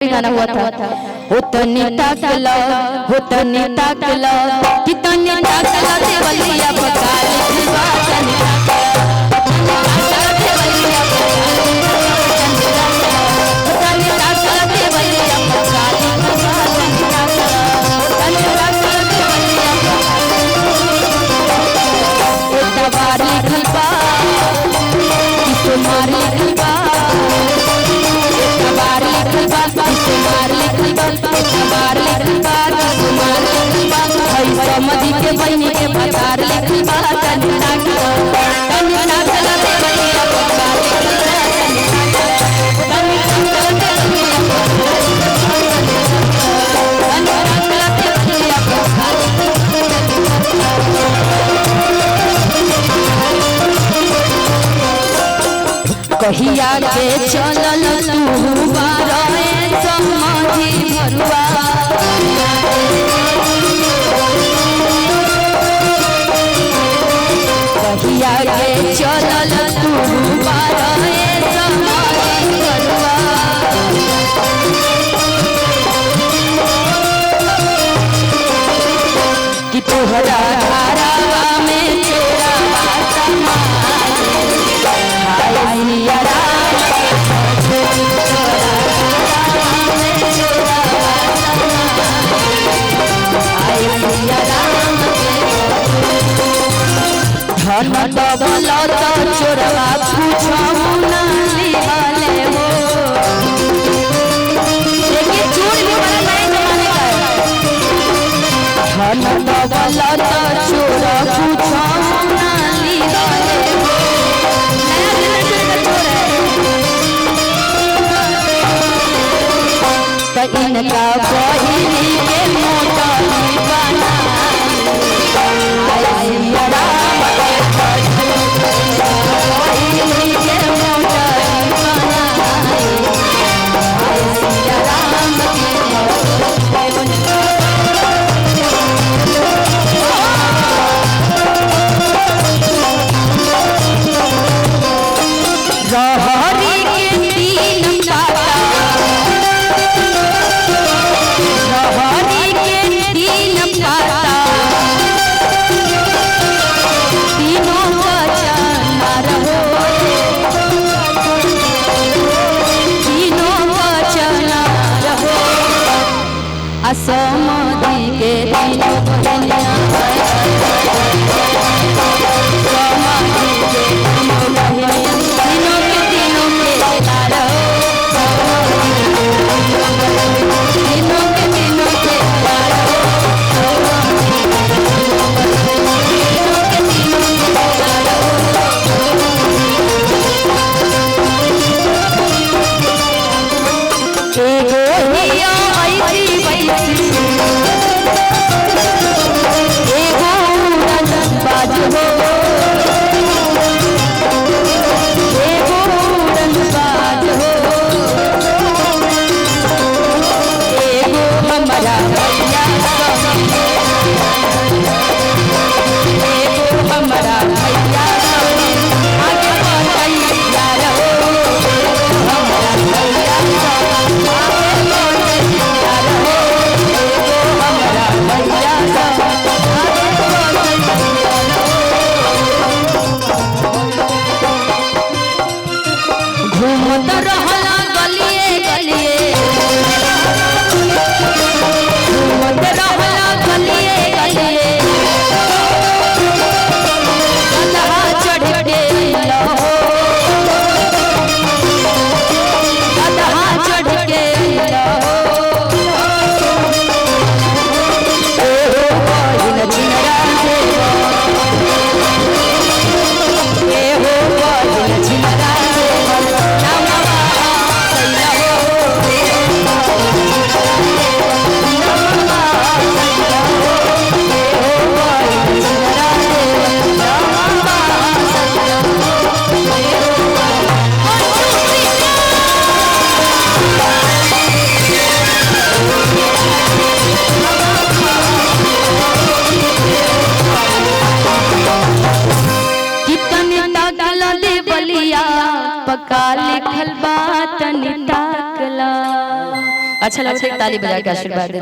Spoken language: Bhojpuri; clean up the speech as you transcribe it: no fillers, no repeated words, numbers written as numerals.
गाना हुआ था होतनी ताकला कितनी ताकला देवलिया बकार लिखवा तनी ताकला देवलिया बकार लिखवा तनी तबारी लिखवा तुम्हारी लिखवा तबारी लिखवा समझी के बहनी के भतार लिखवा तनी ताकला देवलिया बकार कहिया के चलल तू बारे समझी भरुआ कहिया के चलल तू बारे समझी भरुआ कि तोहरा धारा में तेरा धन दौलत चोरवा पूछऊ ना लिहले हो देखिए चोर भी बड़ा नए जमाने का है धन दौलत चोर पूछऊ ना लिहले हो नया जनरेशन का चोर है तो इनका बहिनी के मोटा बना समझी के तीनों बहनिया घूमत रहला गलिए गलिए अच्छा लगा तो ताली बजा के आशीर्वाद दे।